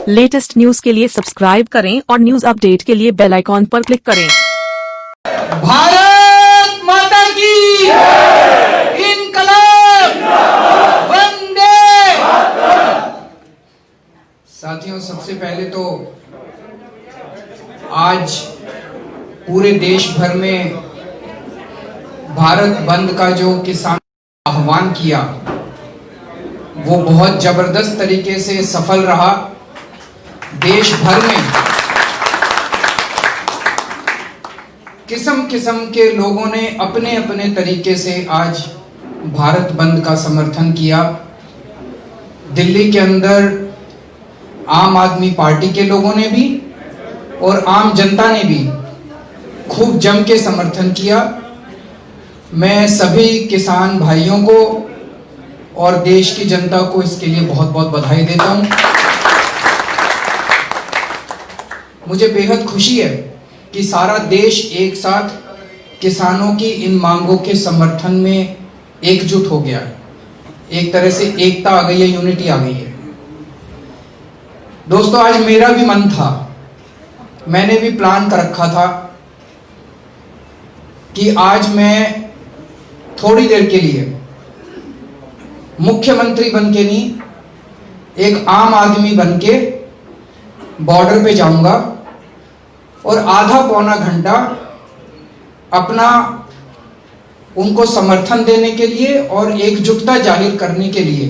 Latest news के लिए subscribe करें और न्यूज अपडेट के लिए बेल आइकॉन पर क्लिक करें। भारत माता की इनकलाब वंदे। साथियों, सबसे पहले तो आज पूरे देश भर में भारत बंद का जो किसान आह्वान किया वो बहुत जबरदस्त तरीके से सफल रहा। देश भर में किस्म किस्म के लोगों ने अपने अपने तरीके से आज भारत बंद का समर्थन किया। दिल्ली के अंदर आम आदमी पार्टी के लोगों ने भी और आम जनता ने भी खूब जम के समर्थन किया। मैं सभी किसान भाइयों को और देश की जनता को इसके लिए बहुत बहुत बधाई देता हूं। मुझे बेहद खुशी है कि सारा देश एक साथ किसानों की इन मांगों के समर्थन में एकजुट हो गया है। एक तरह से एकता आ गई है, यूनिटी आ गई है। दोस्तों, आज मेरा भी मन था, मैंने भी प्लान कर रखा था कि आज मैं थोड़ी देर के लिए मुख्यमंत्री बनके नहीं, एक आम आदमी बनके बॉर्डर पे जाऊंगा और आधा पौना घंटा अपना उनको समर्थन देने के लिए और एकजुटता जाहिर करने के लिए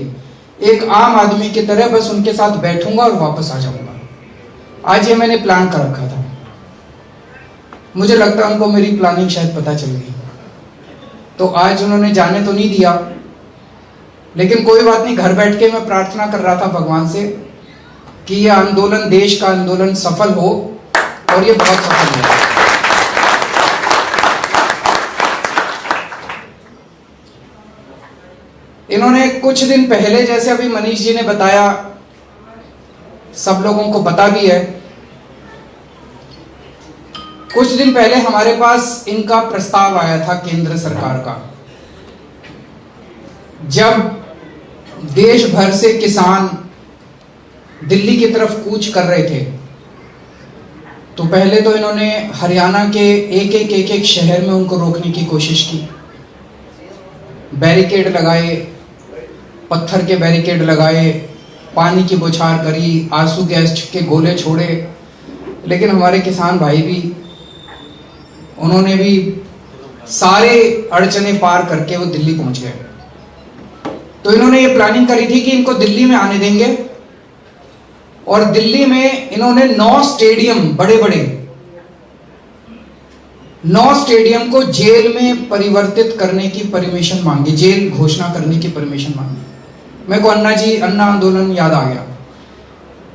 एक आम आदमी की तरह बस उनके साथ बैठूंगा और वापस आ जाऊंगा। आज ये मैंने प्लान कर रखा था। मुझे लगता है उनको मेरी प्लानिंग शायद पता चल गई, तो आज उन्होंने जाने तो नहीं दिया, लेकिन कोई बात नहीं। घर बैठ के मैं प्रार्थना कर रहा था भगवान से कि यह आंदोलन, देश का आंदोलन सफल हो, और ये बहुत सफल हुआ। इन्होंने कुछ दिन पहले, जैसे अभी मनीष जी ने बताया, सब लोगों को पता भी है, कुछ दिन पहले हमारे पास इनका प्रस्ताव आया था केंद्र सरकार का। जब देश भर से किसान दिल्ली की तरफ कूच कर रहे थे, तो पहले तो इन्होंने हरियाणा के एक एक शहर में उनको रोकने की कोशिश की। बैरिकेड लगाए, पत्थर के बैरिकेड लगाए, पानी की बौछार करी, आंसू गैस के गोले छोड़े, लेकिन हमारे किसान भाई भी, उन्होंने भी सारे अड़चने पार करके वो दिल्ली पहुंच गए। तो इन्होंने ये प्लानिंग करी थी कि इनको दिल्ली में आने देंगे, और दिल्ली में इन्होंने 9 स्टेडियम, बड़े बड़े 9 स्टेडियम को जेल में परिवर्तित करने की परमिशन मांगी, जेल घोषणा करने की परमिशन मांगी। मेरे को अन्ना आंदोलन याद आ गया।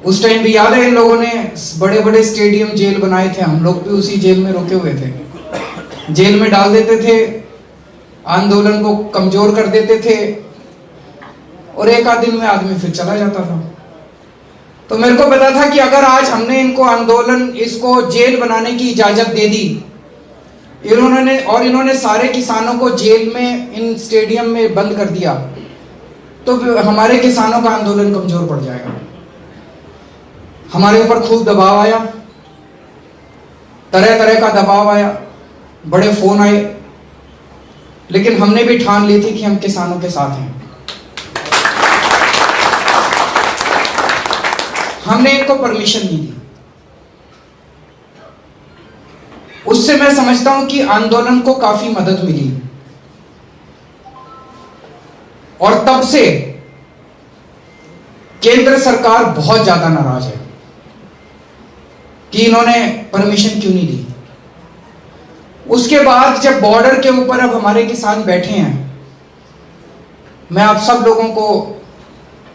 उस टाइम भी याद है, इन लोगों ने बड़े बड़े स्टेडियम, जेल बनाए थे। हम लोग भी उसी जेल में रोके हुए थे। जेल में डाल देते थे, आंदोलन को कमजोर कर देते थे, और एक आध दिन में आदमी फिर चला जाता था। तो मेरे को पता था कि अगर आज हमने इनको आंदोलन, इसको जेल बनाने की इजाजत दे दी, इन्होंने सारे किसानों को जेल में, इन स्टेडियम में बंद कर दिया, तो हमारे किसानों का आंदोलन कमजोर पड़ जाएगा। हमारे ऊपर खूब दबाव आया, तरह तरह का दबाव आया, बड़े फोन आए, लेकिन हमने भी ठान ली थी कि हम किसानों के साथ हैं। हमने इनको परमिशन नहीं दी। उससे मैं समझता हूं कि आंदोलन को काफी मदद मिली, और तब से केंद्र सरकार बहुत ज्यादा नाराज है कि इन्होंने परमिशन क्यों नहीं दी। उसके बाद जब बॉर्डर के ऊपर अब हमारे किसान बैठे हैं, मैं आप सब लोगों को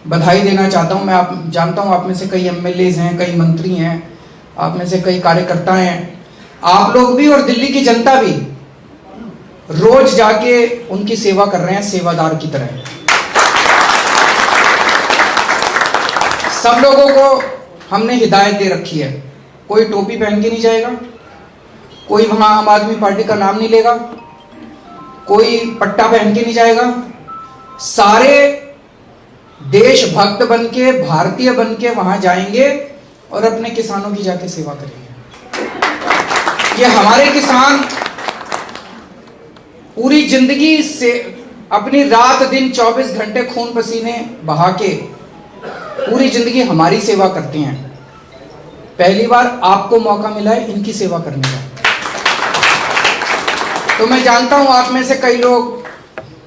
बधाई देना चाहता हूं। मैं जानता हूं आप में से कई एमएलएज हैं, कई मंत्री हैं, आप में से कई कार्यकर्ता हैं। आप लोग भी और दिल्ली की जनता भी रोज जाके उनकी सेवा कर रहे हैं, सेवादार की तरह। सब लोगों को हमने हिदायत दे रखी है, कोई टोपी पहन के नहीं जाएगा, कोई वहां आम आदमी पार्टी का नाम नहीं लेगा, कोई पट्टा पहन के नहीं जाएगा। सारे देशभक्त बनके, भारतीय बनके वहां जाएंगे और अपने किसानों की जाके सेवा करेंगे। ये हमारे किसान पूरी जिंदगी से अपनी रात दिन 24 घंटे खून पसीने बहा के पूरी जिंदगी हमारी सेवा करते हैं। पहली बार आपको मौका मिला है इनकी सेवा करने का। तो मैं जानता हूं आप में से कई लोग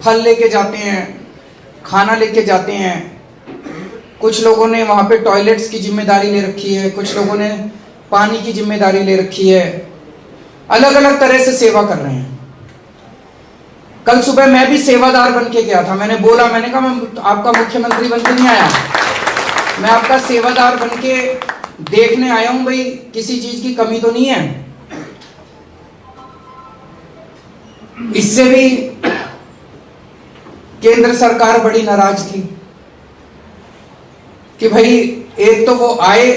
फल लेके जाते हैं, खाना लेके जाते हैं, कुछ लोगों ने वहां पे टॉयलेट्स की जिम्मेदारी ले रखी है, कुछ लोगों ने पानी की जिम्मेदारी ले रखी है, अलग अलग तरह से सेवा कर रहे हैं। कल सुबह मैं भी सेवादार बन के गया था। मैंने बोला, मैंने कहा मैं आपका मुख्यमंत्री बन के नहीं आया, मैं आपका सेवादार बन के देखने आया हूं भाई किसी चीज की कमी तो नहीं है। इससे भी केंद्र सरकार बड़ी नाराज थी कि भाई एक तो वो आए,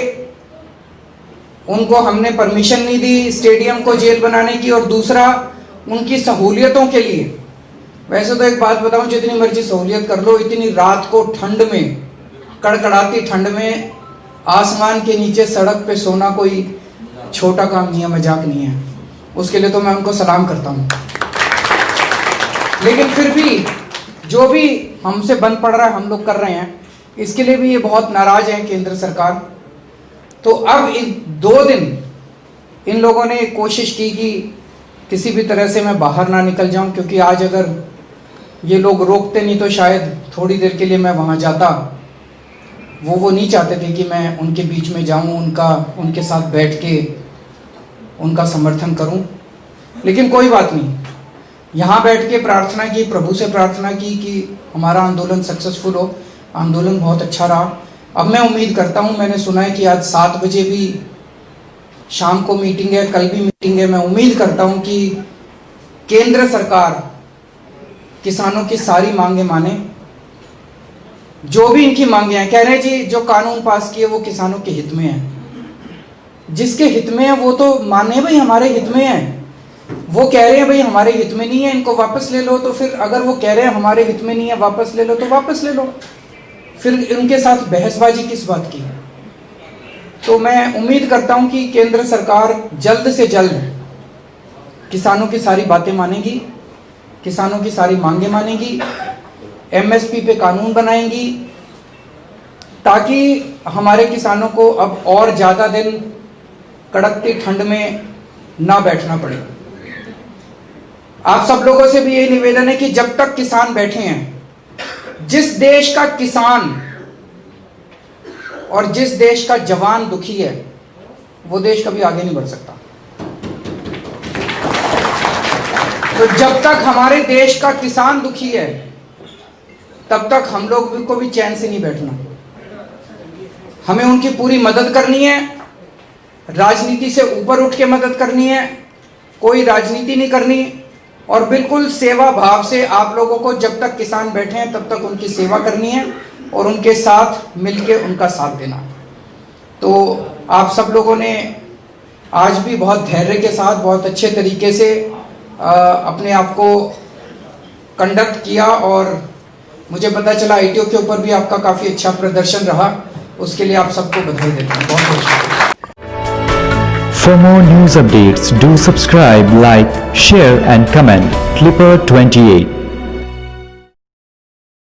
उनको हमने परमिशन नहीं दी स्टेडियम को जेल बनाने की, और दूसरा उनकी सहूलियतों के लिए, वैसे तो एक बात बताऊं, जितनी मर्जी सहूलियत कर लो, इतनी रात को ठंड में, कड़कड़ाती ठंड में आसमान के नीचे सड़क पे सोना कोई छोटा काम नहीं है, मजाक नहीं है। उसके लिए तो मैं उनको सलाम करता हूं। लेकिन फिर भी जो भी हमसे बंद पड़ रहा है हम लोग कर रहे हैं, इसके लिए भी ये बहुत नाराज है केंद्र सरकार। तो अब इन 2 दिन इन लोगों ने कोशिश की कि किसी भी तरह से मैं बाहर ना निकल जाऊं, क्योंकि आज अगर ये लोग रोकते नहीं तो शायद थोड़ी देर के लिए मैं वहां जाता। वो नहीं चाहते थे कि मैं उनके बीच में जाऊं, उनके साथ बैठ के उनका समर्थन करूं। लेकिन कोई बात नहीं, यहाँ बैठ के प्रार्थना की, प्रभु से प्रार्थना की कि हमारा आंदोलन सक्सेसफुल हो। आंदोलन बहुत अच्छा रहा। अब मैं उम्मीद करता हूँ, मैंने सुना है कि आज 7 बजे भी शाम को मीटिंग है, कल भी मीटिंग है। मैं उम्मीद करता हूँ कि केंद्र सरकार किसानों की सारी मांगे माने। जो भी इनकी मांगे हैं, कह रहे हैं जी जो कानून पास किए वो किसानों के हित में है। जिसके हित में है वो तो माने भाई हमारे हित में है। वो कह रहे हैं भाई हमारे हित में नहीं है, इनको वापस ले लो। तो फिर अगर वो कह रहे हैं हमारे हित में नहीं है, वापस ले लो, तो वापस ले लो। फिर उनके साथ बहसबाजी किस बात की? तो मैं उम्मीद करता हूं कि केंद्र सरकार जल्द से जल्द किसानों की सारी बातें मानेगी, किसानों की सारी मांगे मानेगी, एमएसपी पे कानून बनाएंगी, ताकि हमारे किसानों को अब और ज्यादा दिन कड़कती ठंड में ना बैठना पड़े। आप सब लोगों से भी यही निवेदन है कि जब तक किसान बैठे हैं, जिस देश का किसान और जिस देश का जवान दुखी है, वो देश कभी आगे नहीं बढ़ सकता। तो जब तक हमारे देश का किसान दुखी है, तब तक हम लोग को भी चैन से नहीं बैठना। हमें उनकी पूरी मदद करनी है, राजनीति से ऊपर उठ के मदद करनी है, कोई राजनीति नहीं करनी, और बिल्कुल सेवा भाव से आप लोगों को जब तक किसान बैठे हैं तब तक उनकी सेवा करनी है और उनके साथ मिलके उनका साथ देना। तो आप सब लोगों ने आज भी बहुत धैर्य के साथ, बहुत अच्छे तरीके से अपने आप को कंडक्ट किया, और मुझे पता चला ITO के ऊपर भी आपका काफ़ी अच्छा प्रदर्शन रहा। उसके लिए आप सबको बधाई देता हूँ। बहुत बहुत शुक्रिया। For more news updates, do subscribe, like, share and comment. Clipper 28